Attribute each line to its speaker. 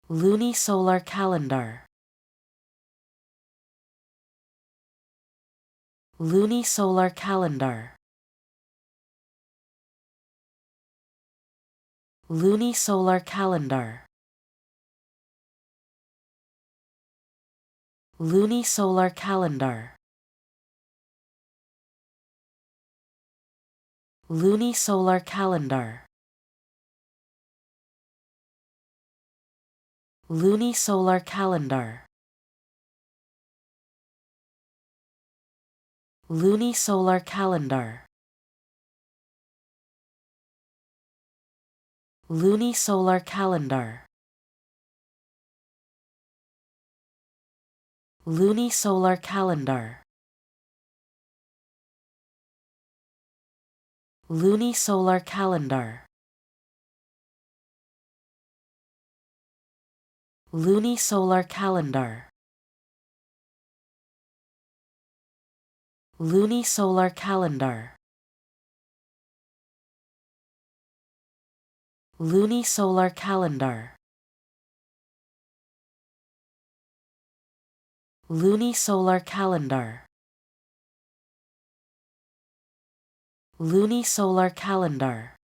Speaker 1: Lunisolar Calendar. Lunisolar Calendar. Lunisolar Calendar. Lunisolar Calendar. Lunisolar Calendar. Lunisolar Calendar. Lunisolar Calendar. Lunisolar Calendar. Lunisolar Calendar. Lunisolar Calendar. Lunisolar Calendar. Lunisolar Calendar. Lunisolar Calendar. Lunisolar Calendar. Lunisolar Calendar.